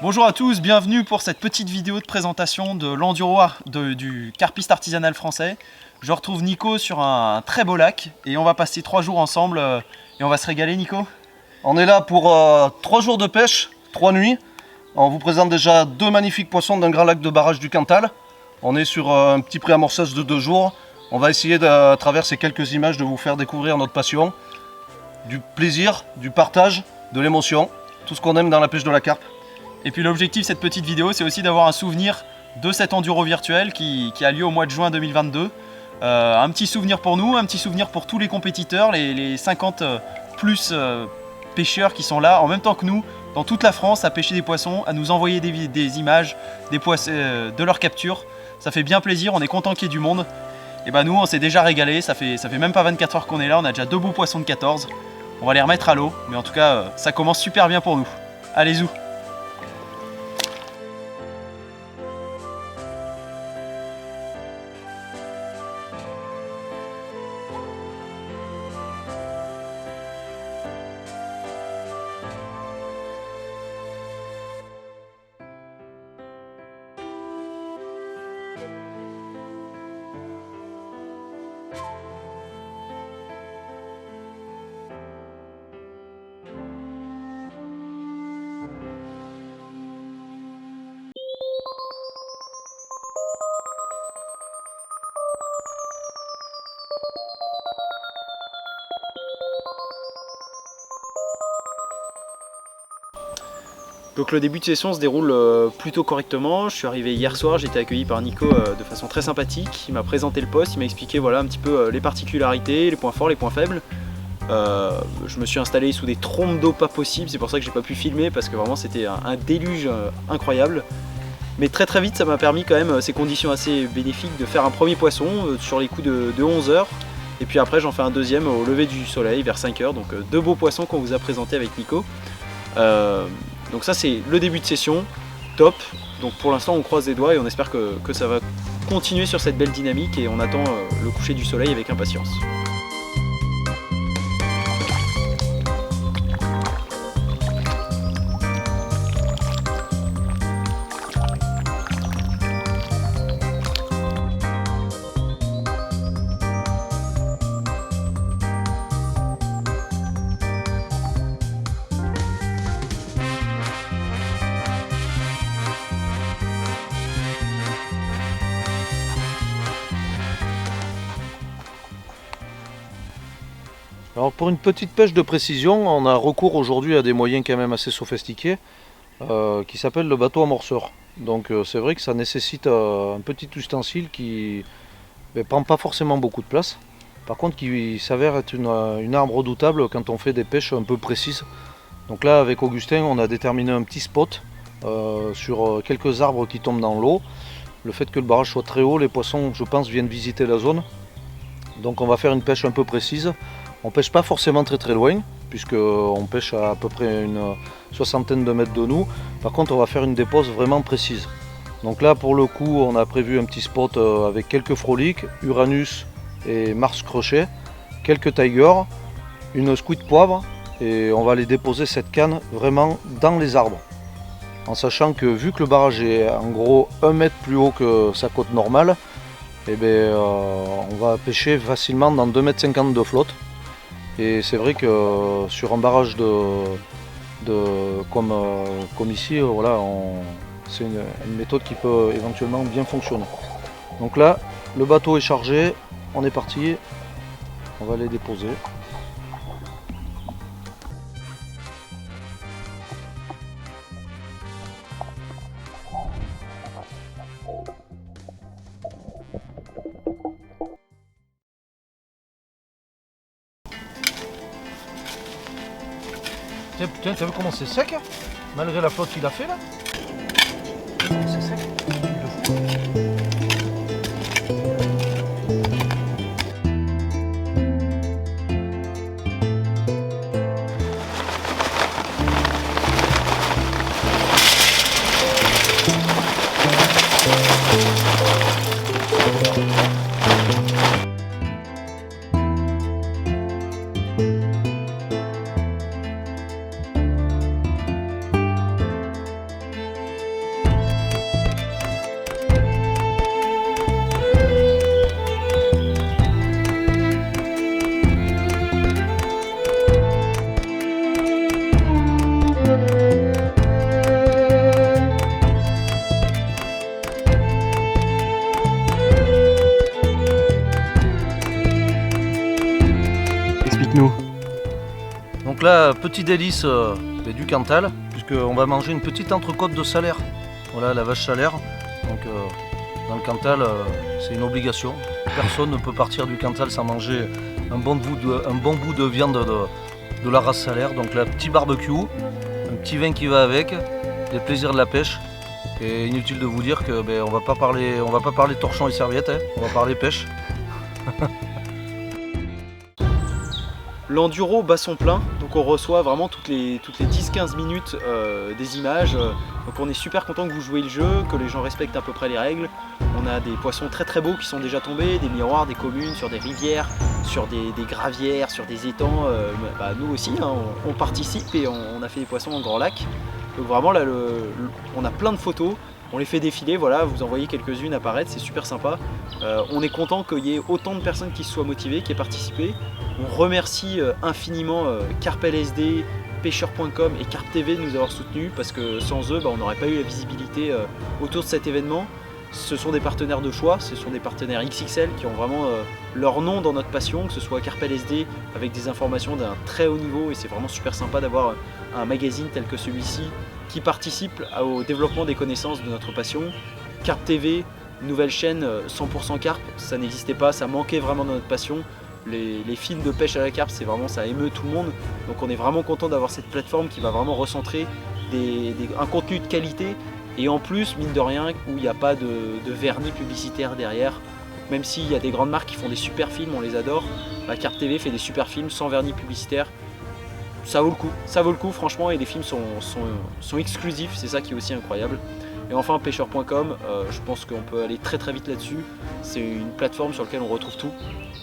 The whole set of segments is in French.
Bonjour à tous, bienvenue pour cette petite vidéo de présentation de l'enduro du carpiste artisanal français. Je retrouve Nico sur un très beau lac et on va passer 3 jours ensemble et on va se régaler. Nico. On est là pour 3 jours de pêche, 3 nuits. On vous présente déjà 2 magnifiques poissons d'un grand lac de barrage du Cantal. On est sur un petit préamorçage de 2 jours. On va essayer à travers ces quelques images de vous faire découvrir notre passion, du plaisir, du partage, de l'émotion, tout ce qu'on aime dans la pêche de la carpe. Et puis l'objectif de cette petite vidéo, c'est aussi d'avoir un souvenir de cet enduro virtuel qui a lieu au mois de juin 2022. Un petit souvenir pour nous, un petit souvenir pour tous les compétiteurs, les 50 plus pêcheurs qui sont là en même temps que nous, dans toute la France, à pêcher des poissons, à nous envoyer des images de leur capture. Ça fait bien plaisir, on est content qu'il y ait du monde. Et ben nous, on s'est déjà régalé, ça fait même pas 24 heures qu'on est là, on a déjà 2 beaux poissons de 14. On va les remettre à l'eau, mais en tout cas, ça commence super bien pour nous. Allez, zou! Donc le début de session se déroule plutôt correctement. Je suis arrivé hier soir, j'ai été accueilli par Nico de façon très sympathique. Il m'a présenté le poste, il m'a expliqué voilà, un petit peu les particularités, les points forts, les points faibles. Je me suis installé sous des trompes d'eau pas possibles, c'est pour ça que j'ai pas pu filmer parce que vraiment c'était un déluge incroyable. Mais très vite ça m'a permis quand même ces conditions assez bénéfiques de faire un premier poisson sur les coups de 11 h. Et puis après j'en fais un deuxième au lever du soleil vers 5 h. Donc 2 beaux poissons qu'on vous a présentés avec Nico. Donc ça c'est le début de session, top. Donc pour l'instant on croise les doigts et on espère que ça va continuer sur cette belle dynamique et on attend le coucher du soleil avec impatience. Alors pour une petite pêche de précision, on a recours aujourd'hui à des moyens quand même assez sophistiqués qui s'appellent le bateau amorceur. Donc c'est vrai que ça nécessite un petit ustensile qui ne prend pas forcément beaucoup de place. Par contre qui s'avère être une arme redoutable quand on fait des pêches un peu précises. Donc là avec Augustin on a déterminé un petit spot sur quelques arbres qui tombent dans l'eau. Le fait que le barrage soit très haut, les poissons je pense viennent visiter la zone. Donc on va faire une pêche un peu précise. On pêche pas forcément très loin, puisqu'on pêche à peu près une soixantaine de mètres de nous. Par contre, on va faire une dépose vraiment précise. Donc là, pour le coup, on a prévu un petit spot avec quelques froliques, Uranus et Mars crochet, quelques tigers, une squid poivre, et on va aller déposer cette canne vraiment dans les arbres. En sachant que vu que le barrage est en gros 1 mètre plus haut que sa côte normale, eh bien, on va pêcher facilement dans 2,50 m de flotte. Et c'est vrai que sur un barrage comme ici, voilà, c'est une méthode qui peut éventuellement bien fonctionner. Donc là, le bateau est chargé, on est parti, on va les déposer. Tiens, tu as vu comment c'est sec, malgré la flotte qu'il a fait là? C'est sec, il le fout. explique-nous. Donc là, petit délice du Cantal, puisqu'on va manger une petite entrecôte de salaire. Voilà, la vache salaire. Donc dans le Cantal, c'est une obligation. Personne ne peut partir du Cantal sans manger un bon bout de viande de la race salaire. Donc là, petit barbecue, un petit vin qui va avec, les plaisirs de la pêche. Et inutile de vous dire que on va pas parler torchons et serviettes, hein, on va parler pêche. L'enduro bat son plein, donc on reçoit vraiment toutes les 10-15 minutes des images. Donc on est super content que vous jouez le jeu, que les gens respectent à peu près les règles. On a des poissons très très beaux qui sont déjà tombés, des miroirs, des communes, sur des rivières, sur des gravières, sur des étangs. Nous aussi, hein, on participe et on a fait des poissons en grand lac. Donc vraiment là, on a plein de photos. On les fait défiler, voilà, vous en voyez quelques-unes apparaître, c'est super sympa. On est content qu'il y ait autant de personnes qui se soient motivées, qui aient participé. On remercie infiniment Carp LSD, pêcheur.com et Carp TV de nous avoir soutenus parce que sans eux, on n'aurait pas eu la visibilité autour de cet événement. Ce sont des partenaires de choix, ce sont des partenaires XXL qui ont vraiment leur nom dans notre passion, que ce soit Carp LSD avec des informations d'un très haut niveau et c'est vraiment super sympa d'avoir un magazine tel que celui-ci qui participe au développement des connaissances de notre passion. Carp TV, nouvelle chaîne 100% carpe, ça n'existait pas, ça manquait vraiment dans notre passion. Les films de pêche à la carpe, c'est vraiment, ça émeut tout le monde. Donc on est vraiment content d'avoir cette plateforme qui va vraiment recentrer un contenu de qualité et en plus, mine de rien, où il n'y a pas de vernis publicitaire derrière. Même s'il y a des grandes marques qui font des super films, on les adore, la Carp TV fait des super films sans vernis publicitaire. Ça vaut le coup franchement et les films sont exclusifs, c'est ça qui est aussi incroyable. Et enfin pêcheur.com, je pense qu'on peut aller très très vite là-dessus. C'est une plateforme sur laquelle on retrouve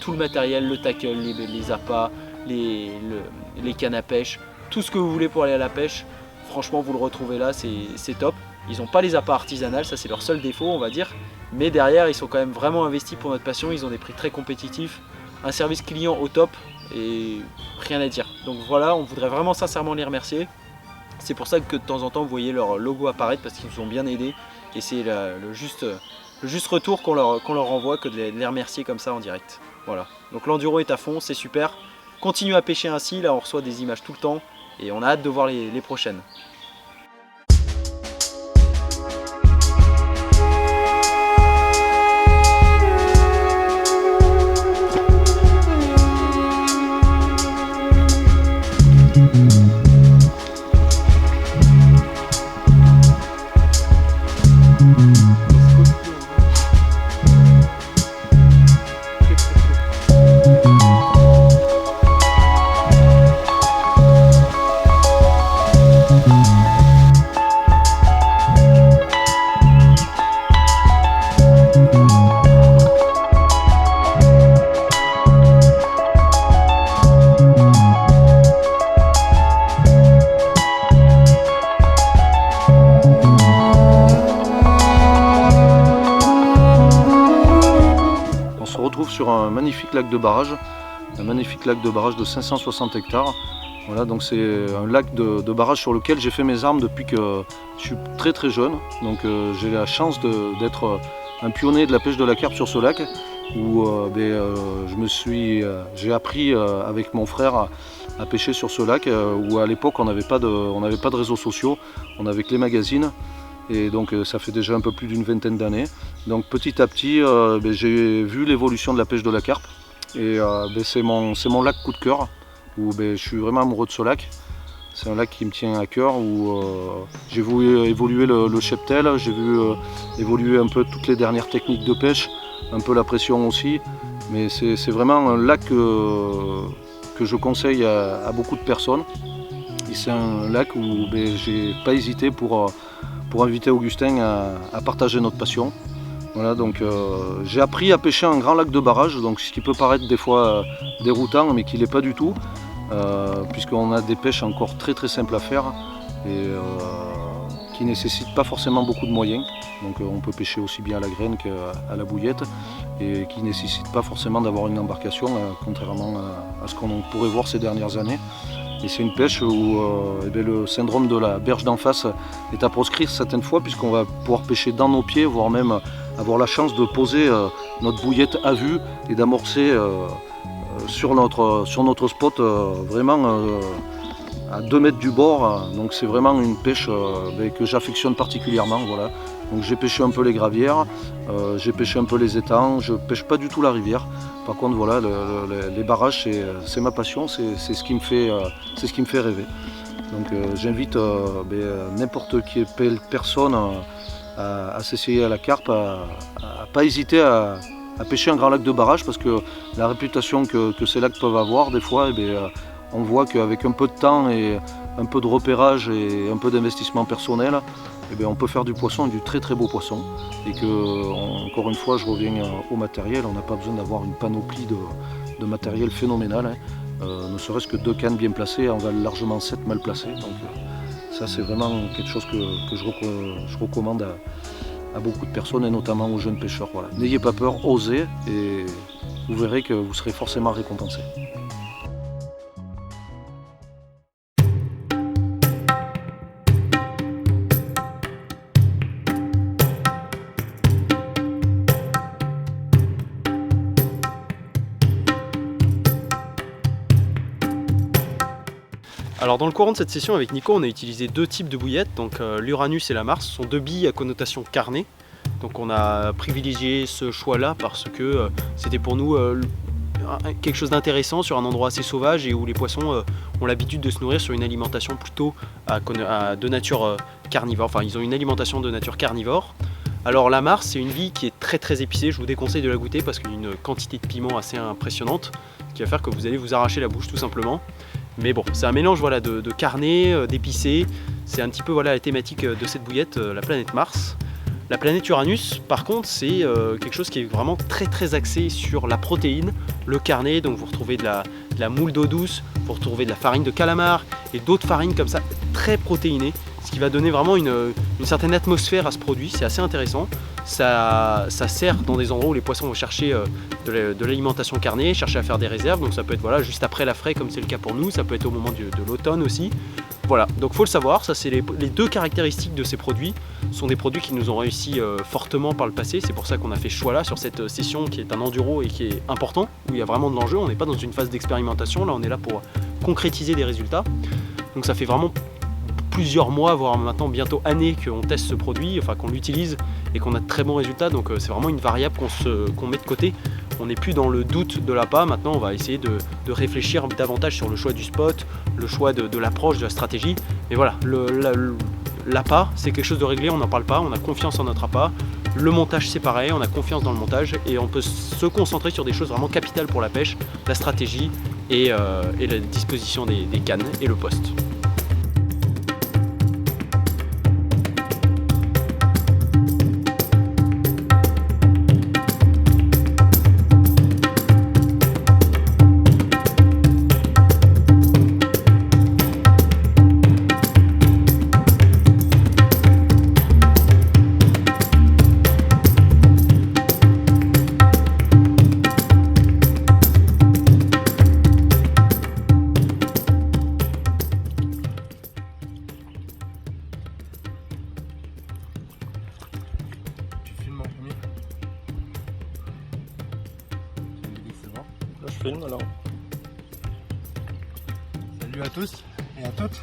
tout le matériel, le tackle, les appâts, les cannes à pêche, tout ce que vous voulez pour aller à la pêche. Franchement vous le retrouvez là, c'est top. Ils n'ont pas les appâts artisanales, ça c'est leur seul défaut on va dire. Mais derrière ils sont quand même vraiment investis pour notre passion, ils ont des prix très compétitifs, un service client au top. Et rien à dire. Donc voilà, on voudrait vraiment sincèrement les remercier. C'est pour ça que de temps en temps vous voyez leur logo apparaître parce qu'ils nous ont bien aidés. Et c'est le juste retour qu'on leur envoie que de les remercier comme ça en direct. Voilà. Donc l'enduro est à fond, c'est super. Continuez à pêcher ainsi, là on reçoit des images tout le temps. Et on a hâte de voir les prochaines. Sur un magnifique lac de barrage, de 560 hectares. Voilà, donc c'est un lac de barrage sur lequel j'ai fait mes armes depuis que je suis très très jeune. Donc j'ai la chance d'être un pionnier de la pêche de la carpe sur ce lac où j'ai appris avec mon frère à pêcher sur ce lac où à l'époque on n'avait pas de réseaux sociaux, on avait que les magazines. Et donc ça fait déjà un peu plus d'une vingtaine d'années. Donc petit à petit, j'ai vu l'évolution de la pêche de la carpe. Et c'est mon lac coup de cœur, où je suis vraiment amoureux de ce lac. C'est un lac qui me tient à cœur, où j'ai vu évoluer le cheptel, j'ai vu évoluer un peu toutes les dernières techniques de pêche, un peu la pression aussi. Mais c'est vraiment un lac que je conseille à beaucoup de personnes. Et c'est un lac où j'ai pas hésité pour inviter Augustin à partager notre passion. Voilà, donc j'ai appris à pêcher un grand lac de barrage, donc ce qui peut paraître des fois déroutant, mais qui l'est pas du tout, puisqu'on a des pêches encore très très simples à faire et qui ne nécessitent pas forcément beaucoup de moyens. Donc on peut pêcher aussi bien à la graine qu'à la bouillette et qui ne nécessitent pas forcément d'avoir une embarcation, contrairement à ce qu'on pourrait voir ces dernières années. Et c'est une pêche où le syndrome de la berge d'en face est à proscrire certaines fois, puisqu'on va pouvoir pêcher dans nos pieds, voire même avoir la chance de poser notre bouillette à vue et d'amorcer sur notre spot, vraiment à 2 mètres du bord. Donc c'est vraiment une pêche que j'affectionne particulièrement. Voilà. Donc j'ai pêché un peu les gravières, j'ai pêché un peu les étangs, je pêche pas du tout la rivière. Par contre voilà, les barrages c'est ma passion, c'est ce qui me fait rêver. Donc j'invite n'importe quelle personne à s'essayer à la carpe, à pas hésiter à pêcher un grand lac de barrage, parce que la réputation que ces lacs peuvent avoir, des fois, on voit qu'avec un peu de temps et un peu de repérage et un peu d'investissement personnel, on peut faire du poisson, du très très beau poisson. Et que, encore une fois, je reviens au matériel, on n'a pas besoin d'avoir une panoplie de matériel phénoménal. Ne serait-ce que 2 cannes bien placées en valent largement 7 mal placées. Donc ça c'est vraiment quelque chose que je recommande à beaucoup de personnes et notamment aux jeunes pêcheurs. Voilà. N'ayez pas peur, osez et vous verrez que vous serez forcément récompensé. Alors dans le courant de cette session avec Nico, on a utilisé 2 types de bouillettes, donc l'Uranus et la Mars, ce sont 2 billes à connotation carnée. Donc on a privilégié ce choix-là parce que c'était pour nous quelque chose d'intéressant sur un endroit assez sauvage et où les poissons ont l'habitude de se nourrir sur une alimentation plutôt de nature carnivore. Enfin, ils ont une alimentation de nature carnivore. Alors la Mars, c'est une bille qui est très très épicée, je vous déconseille de la goûter parce qu'il y a une quantité de piment assez impressionnante qui va faire que vous allez vous arracher la bouche tout simplement. Mais bon, c'est un mélange voilà, de carné, d'épicé. C'est un petit peu voilà, la thématique de cette bouillette, la planète Mars. La planète Uranus, par contre, c'est quelque chose qui est vraiment très très axé sur la protéine, le carné. Donc vous retrouvez de la moule d'eau douce, vous retrouvez de la farine de calamar et d'autres farines comme ça, très protéinées. Ce qui va donner vraiment une certaine atmosphère à ce produit, c'est assez intéressant. Ça sert dans des endroits où les poissons vont chercher de l'alimentation carnée, chercher à faire des réserves, donc ça peut être voilà, juste après la fraie comme c'est le cas pour nous, ça peut être au moment de l'automne aussi. Voilà, donc il faut le savoir, ça c'est les 2 caractéristiques de ces produits, ce sont des produits qui nous ont réussi fortement par le passé, c'est pour ça qu'on a fait ce choix là sur cette session qui est un enduro et qui est important, où il y a vraiment de l'enjeu, on n'est pas dans une phase d'expérimentation, là on est là pour concrétiser des résultats, donc ça fait vraiment plusieurs mois, voire maintenant bientôt années qu'on teste ce produit, enfin qu'on l'utilise et qu'on a de très bons résultats, donc c'est vraiment une variable qu'on met de côté. On n'est plus dans le doute de l'appât, maintenant on va essayer de réfléchir davantage sur le choix du spot, le choix de l'approche, de la stratégie. Mais voilà, l'appât c'est quelque chose de réglé, on n'en parle pas, on a confiance en notre appât. Le montage c'est pareil, on a confiance dans le montage et on peut se concentrer sur des choses vraiment capitales pour la pêche, la stratégie et la disposition des cannes et le poste. Là, je filme alors. Salut à tous et à toutes.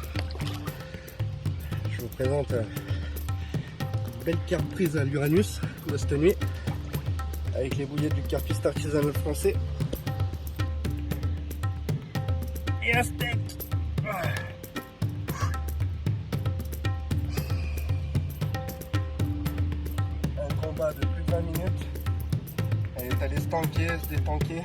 Je vous présente une belle carpe prise à l'Uranus de cette nuit avec les bouillettes du carpiste artisanal français. Et un steak. Un combat de plus de 20 minutes. Elle est allée se tanker, se détanker.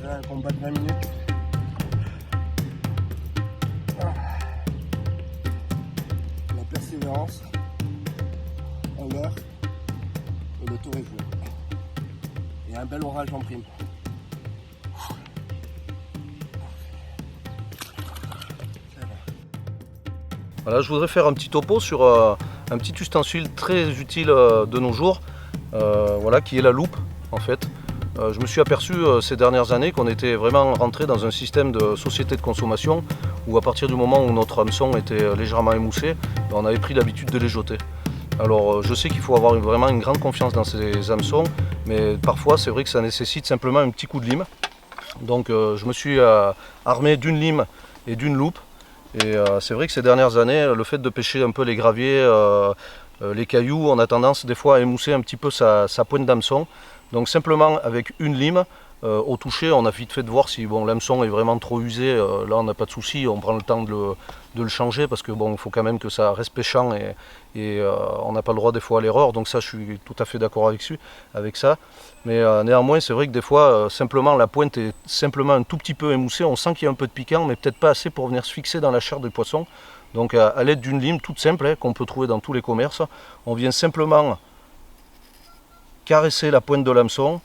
Un combat de 20 minutes. La persévérance en l'heure et le tour est joué. Et un bel orage en prime. Voilà, je voudrais faire un petit topo sur un petit ustensile très utile de nos jours, voilà, qui est la loupe en fait. je me suis aperçu ces dernières années qu'on était vraiment rentré dans un système de société de consommation où à partir du moment où notre hameçon était légèrement émoussé, on avait pris l'habitude de les jeter. Alors je sais qu'il faut avoir vraiment une grande confiance dans ces hameçons, mais parfois c'est vrai que ça nécessite simplement un petit coup de lime. Donc je me suis armé d'une lime et d'une loupe. Et c'est vrai que ces dernières années, le fait de pêcher un peu les graviers, les cailloux, on a tendance des fois à émousser un petit peu sa pointe d'hameçon. Donc simplement avec une lime, au toucher, on a vite fait de voir si l'hameçon est vraiment trop usé. Là, on n'a pas de souci, on prend le temps de le changer parce que il faut quand même que ça reste pêchant et on n'a pas le droit des fois à l'erreur. Donc ça, je suis tout à fait d'accord avec ça. Mais néanmoins, c'est vrai que des fois, simplement la pointe est simplement un tout petit peu émoussée. On sent qu'il y a un peu de piquant, mais peut-être pas assez pour venir se fixer dans la chair du poisson. Donc à l'aide d'une lime toute simple qu'on peut trouver dans tous les commerces, on vient simplement caresser la pointe de l'hameçon.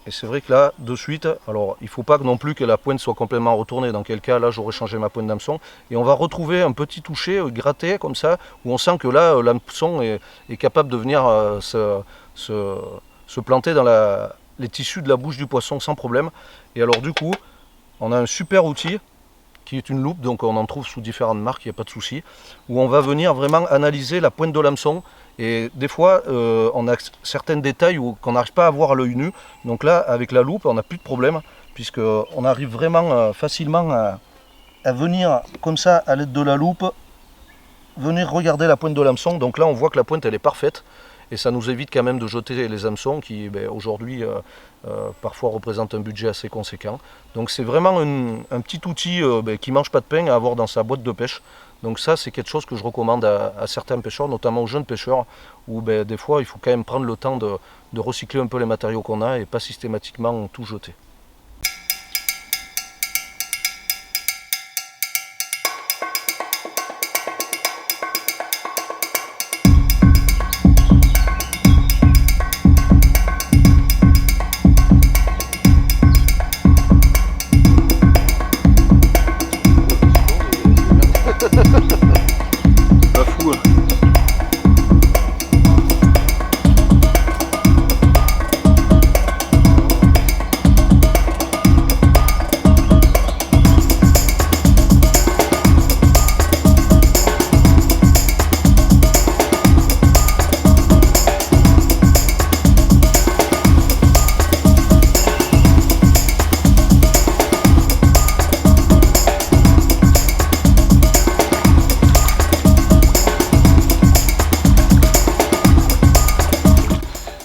Et c'est vrai que là, de suite, alors il ne faut pas non plus que la pointe soit complètement retournée, dans quel cas là j'aurais changé ma pointe d'hameçon. Et on va retrouver un petit toucher gratté comme ça, où on sent que là l'hameçon est capable de venir se planter dans les tissus de la bouche du poisson sans problème. Et alors du coup, on a un super outil qui est une loupe, donc on en trouve sous différentes marques, il n'y a pas de souci, où on va venir vraiment analyser la pointe de l'hameçon. Et des fois, on a certains détails qu'on n'arrive pas à voir à l'œil nu. Donc là, avec la loupe, on n'a plus de problème, puisqu'on arrive vraiment facilement à venir, comme ça, à l'aide de la loupe, venir regarder la pointe de l'hameçon. Donc là, on voit que la pointe, elle est parfaite. Et ça nous évite quand même de jeter les hameçons qui, aujourd'hui, parfois représentent un budget assez conséquent. Donc c'est vraiment un petit outil qui ne mange pas de pain à avoir dans sa boîte de pêche. Donc ça, c'est quelque chose que je recommande à certains pêcheurs, notamment aux jeunes pêcheurs, où des fois, il faut quand même prendre le temps de recycler un peu les matériaux qu'on a et pas systématiquement tout jeter. Pas fou.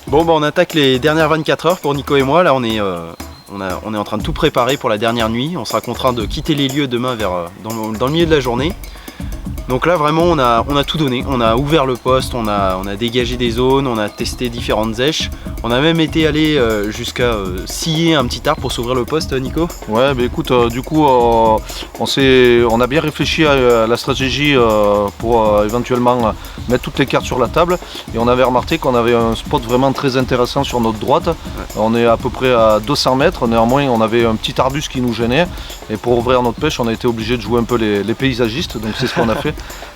Bon, on attaque les dernières 24 heures pour Nico et moi. Là, on est en train de tout préparer pour la dernière nuit. On sera contraint de quitter les lieux demain dans le milieu de la journée. Donc là, vraiment, on a tout donné. On a ouvert le poste, on a dégagé des zones, on a testé différentes zèches. On a même été allé jusqu'à scier un petit arbre pour s'ouvrir le poste, Nico. Ouais, écoute, du coup, on a bien réfléchi à la stratégie pour éventuellement mettre toutes les cartes sur la table. Et on avait remarqué qu'on avait un spot vraiment très intéressant sur notre droite. Ouais. On est à peu près à 200 mètres. Néanmoins, on avait un petit arbuste qui nous gênait. Et pour ouvrir notre pêche, on a été obligé de jouer un peu les paysagistes. Donc c'est ce qu'on a fait.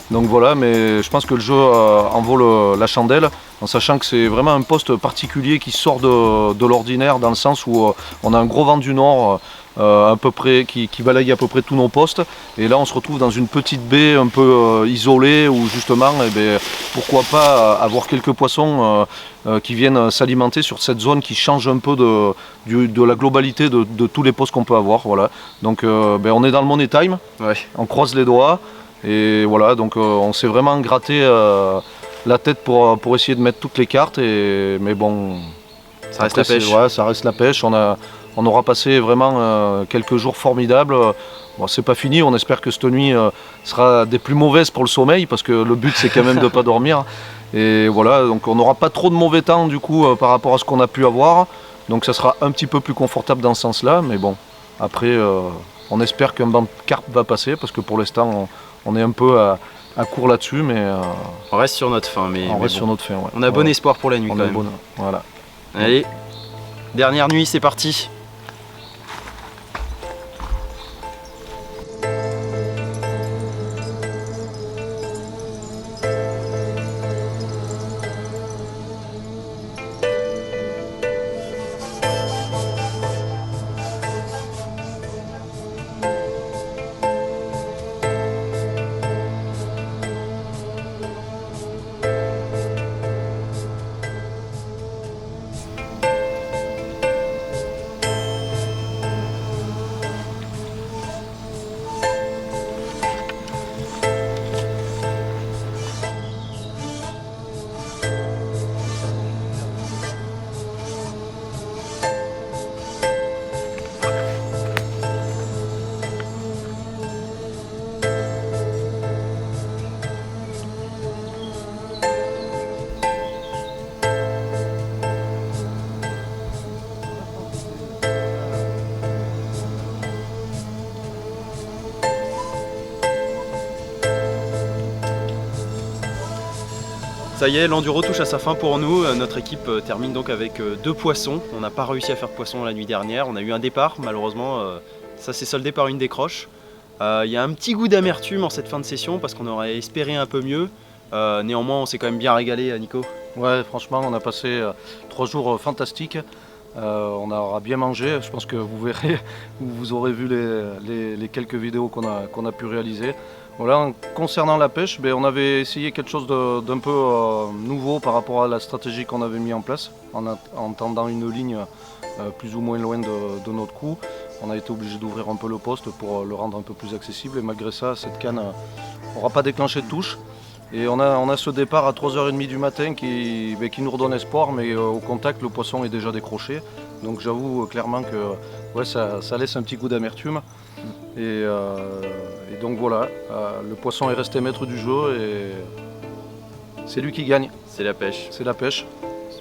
Donc voilà, mais je pense que le jeu en vaut la chandelle, en sachant que c'est vraiment un poste particulier qui sort de l'ordinaire, dans le sens où on a un gros vent du nord à peu près, qui balaye à peu près tous nos postes. Et là on se retrouve dans une petite baie un peu isolée, où justement, pourquoi pas avoir quelques poissons qui viennent s'alimenter sur cette zone qui change un peu de la globalité de tous les postes qu'on peut avoir. Voilà. Donc on est dans le money time, ouais. On croise les doigts. Et voilà, donc on s'est vraiment gratté la tête pour essayer de mettre toutes les cartes, mais bon, ça reste la pêche. Ouais, ça reste la pêche. On aura passé vraiment quelques jours formidables. Bon, c'est pas fini, on espère que cette nuit sera des plus mauvaises pour le sommeil, parce que le but c'est quand même de ne pas dormir. Et voilà, donc on n'aura pas trop de mauvais temps du coup par rapport à ce qu'on a pu avoir. Donc ça sera un petit peu plus confortable dans ce sens-là, mais bon, après on espère qu'un banc de carpe va passer, parce que pour l'instant on est un peu à court là-dessus, mais on reste sur notre fin. Sur notre fin, ouais. On a bon espoir pour la nuit quand même. Voilà. Allez, dernière nuit, c'est parti. Ça y est, l'enduro touche à sa fin pour nous. Notre équipe termine donc avec 2 poissons. On n'a pas réussi à faire de poisson la nuit dernière. On a eu un départ, malheureusement, ça s'est soldé par une décroche. Il y a un petit goût d'amertume en cette fin de session parce qu'on aurait espéré un peu mieux. Néanmoins, on s'est quand même bien régalé, Nico. Ouais, franchement, on a passé 3 jours fantastiques. On aura bien mangé. Je pense que vous verrez, vous aurez vu les quelques vidéos qu'on a pu réaliser. Voilà, concernant la pêche, on avait essayé quelque chose d'un peu nouveau par rapport à la stratégie qu'on avait mis en place, en tendant une ligne plus ou moins loin de notre coup. On a été obligé d'ouvrir un peu le poste pour le rendre un peu plus accessible, et malgré ça, cette canne n'aura pas déclenché de touche. Et on a ce départ à 3h30 du matin qui nous redonne espoir, mais au contact, le poisson est déjà décroché. Donc j'avoue clairement que ouais, ça laisse un petit goût d'amertume. Et donc voilà, le poisson est resté maître du jeu et c'est lui qui gagne. C'est la pêche. C'est la pêche.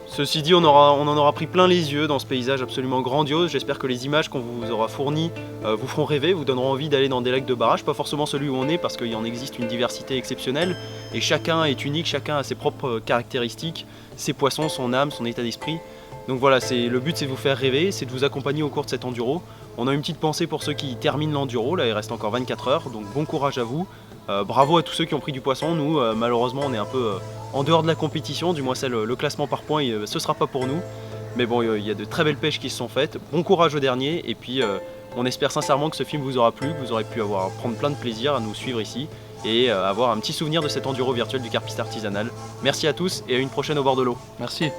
Ceci dit, on en aura pris plein les yeux dans ce paysage absolument grandiose. J'espère que les images qu'on vous aura fournies vous feront rêver, vous donneront envie d'aller dans des lacs de barrage. Pas forcément celui où on est parce qu'il en existe une diversité exceptionnelle. Et chacun est unique, chacun a ses propres caractéristiques, ses poissons, son âme, son état d'esprit. Donc voilà, le but c'est de vous faire rêver, c'est de vous accompagner au cours de cet enduro. On a une petite pensée pour ceux qui terminent l'enduro, là il reste encore 24 heures, donc bon courage à vous. Bravo à tous ceux qui ont pris du poisson. Nous, malheureusement, on est un peu en dehors de la compétition, du moins c'est le classement par points, ce sera pas pour nous. Mais bon, il y a de très belles pêches qui se sont faites. Bon courage au dernier, et puis on espère sincèrement que ce film vous aura plu, que vous aurez pu prendre plein de plaisir à nous suivre ici et avoir un petit souvenir de cet enduro virtuel du carpiste artisanal. Merci à tous et à une prochaine au bord de l'eau. Merci.